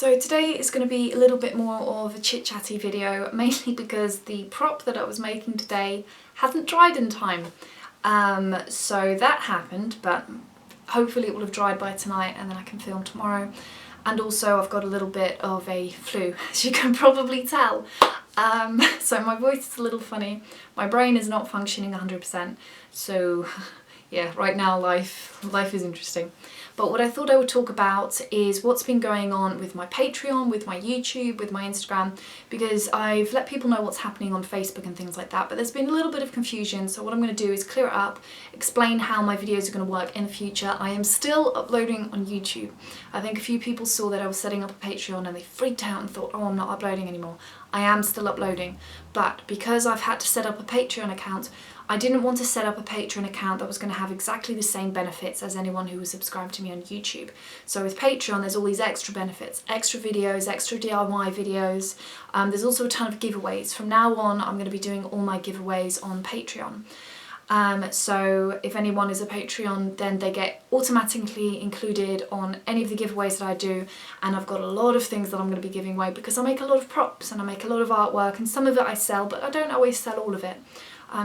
So today is going to be a little bit more of a chit-chatty video, mainly because the prop that I was making today hasn't dried in time. So that happened, but hopefully it will have dried by tonight and then I can film tomorrow. And also I've got a little bit of a flu, as you can probably tell. So my voice is a little funny. My brain is not functioning 100%. So yeah, right now life is interesting. But what I thought I would talk about is what's been going on with my Patreon, with my YouTube, with my Instagram, because I've let people know what's happening on Facebook and things like that, but there's been a little bit of confusion. So what I'm going to do is clear it up, explain how my videos are going to work in the future. I am still uploading on YouTube. I think a few people saw that I was setting up a Patreon and they freaked out and thought, oh, I'm not uploading anymore. I am still uploading, but because I've had to set up a Patreon account, I didn't want to set up a Patreon account that was going to have exactly the same benefits as anyone who was subscribed to me on YouTube. So with Patreon, there's all these extra benefits, extra videos, extra DIY videos. There's also a ton of giveaways. From now on, I'm going to be doing all my giveaways on Patreon. So if anyone is a Patreon, then they get automatically included on any of the giveaways that I do, and I've got a lot of things that I'm going to be giving away because I make a lot of props and I make a lot of artwork, and some of it I sell, but I don't always sell all of it.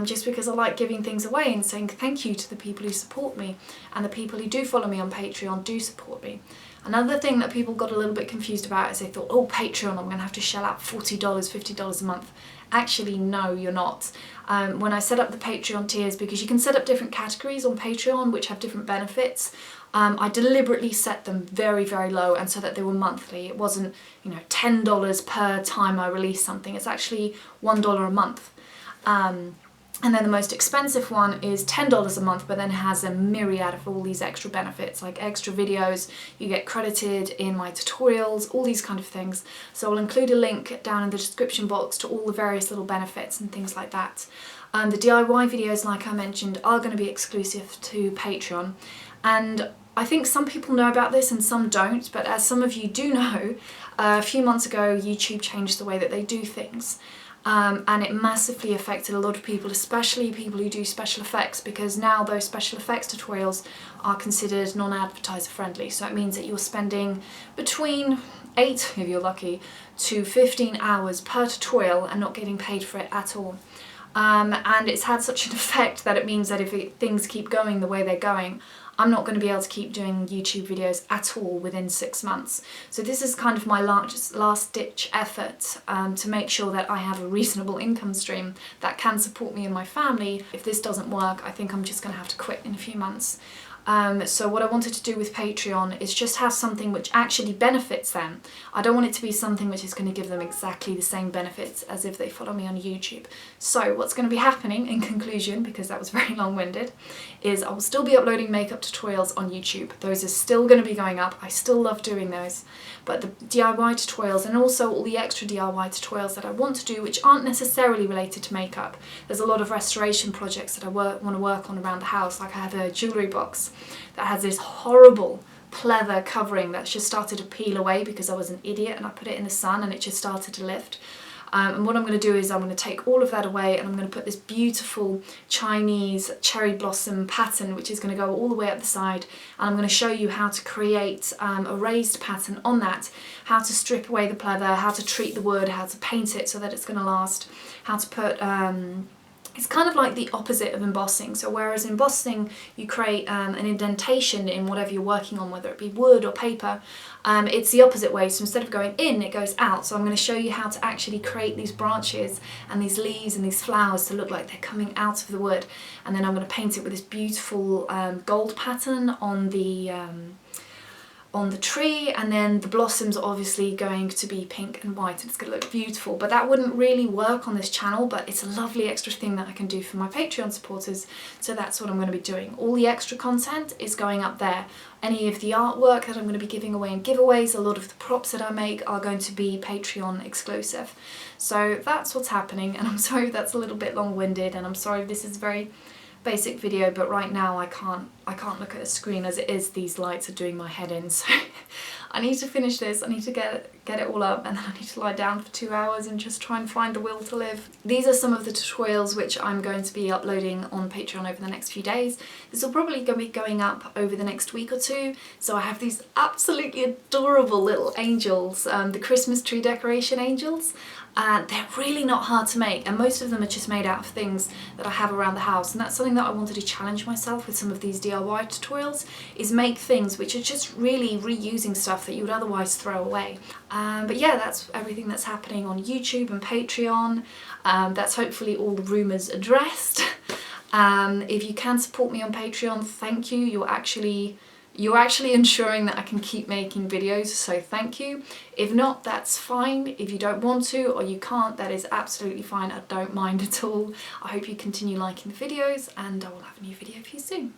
Just because I like giving things away and saying thank you to the people who support me, and the people who do follow me on Patreon do support me. Another thing that people got a little bit confused about is they thought, oh, Patreon, I'm going to have to shell out $40, $50 a month. Actually, no, you're not. When I set up the Patreon tiers, because you can set up different categories on Patreon which have different benefits, I deliberately set them very, very low, and so that they were monthly. It wasn't, $10 per time I release something. It's actually $1 a month. And then the most expensive one is $10 a month, but then has a myriad of all these extra benefits, like extra videos, you get credited in my tutorials, all these kind of things. So I'll include a link down in the description box to all the various little benefits and things like that. The DIY videos, like I mentioned, are going to be exclusive to Patreon. And I think some people know about this and some don't, but as some of you do know, a few months ago YouTube changed the way that they do things. And it massively affected a lot of people, especially people who do special effects, because now those special effects tutorials are considered non-advertiser friendly. So it means that you're spending between 8, if you're lucky, to 15 hours per tutorial and not getting paid for it at all. And it's had such an effect that it means that if things keep going the way they're going, I'm not going to be able to keep doing YouTube videos at all within 6 months. So this is kind of my last ditch effort to make sure that I have a reasonable income stream that can support me and my family. If this doesn't work, I think I'm just going to have to quit in a few months. So what I wanted to do with Patreon is just have something which actually benefits them. I don't want it to be something which is going to give them exactly the same benefits as if they follow me on YouTube. So what's going to be happening in conclusion, because that was very long-winded, is I will still be uploading makeup tutorials on YouTube. Those are still going to be going up. I still love doing those. But the DIY tutorials and also all the extra DIY tutorials that I want to do, which aren't necessarily related to makeup. There's a lot of restoration projects that I want to work on around the house. Like I have a jewellery box that has this horrible pleather covering that's just started to peel away because I was an idiot and I put it in the sun and it just started to lift. And what I'm going to do is I'm going to take all of that away and I'm going to put this beautiful Chinese cherry blossom pattern, which is going to go all the way up the side, and I'm going to show you how to create a raised pattern on that, how to strip away the pleather, how to treat the wood, how to paint it so that it's going to last, how to put it's kind of like the opposite of embossing. So whereas embossing, you create an indentation in whatever you're working on, whether it be wood or paper, it's the opposite way. So instead of going in, it goes out. So I'm going to show you how to actually create these branches and these leaves and these flowers to look like they're coming out of the wood. And then I'm going to paint it with this beautiful gold pattern on the tree, and then the blossoms are obviously going to be pink and white and it's going to look beautiful. But that wouldn't really work on this channel, but it's a lovely extra thing that I can do for my Patreon supporters, so that's what I'm going to be doing. All the extra content is going up there. Any of the artwork that I'm going to be giving away in giveaways, a lot of the props that I make are going to be Patreon exclusive. So that's what's happening, and I'm sorry if that's a little bit long-winded, and I'm sorry if this is a very basic video, but right now I can't I can't look at a screen as it is. These lights are doing my head in, so I need to finish this. I need to get it all up, and then I need to lie down for 2 hours and just try and find the will to live. These are some of the tutorials which I'm going to be uploading on Patreon over the next few days. This will probably be going up over the next week or two. So I have these absolutely adorable little angels, the Christmas tree decoration angels. They're really not hard to make, and most of them are just made out of things that I have around the house, and that's something that I wanted to challenge myself with some of these DIY tutorials, is make things which are just really reusing stuff that you would otherwise throw away. But yeah, that's everything that's happening on YouTube and Patreon. That's hopefully all the rumours addressed. If you can support me on Patreon, thank you. You're actually ensuring that I can keep making videos, so thank you. If not, that's fine. If you don't want to or you can't, that is absolutely fine. I don't mind at all. I hope you continue liking the videos, and I will have a new video for you soon.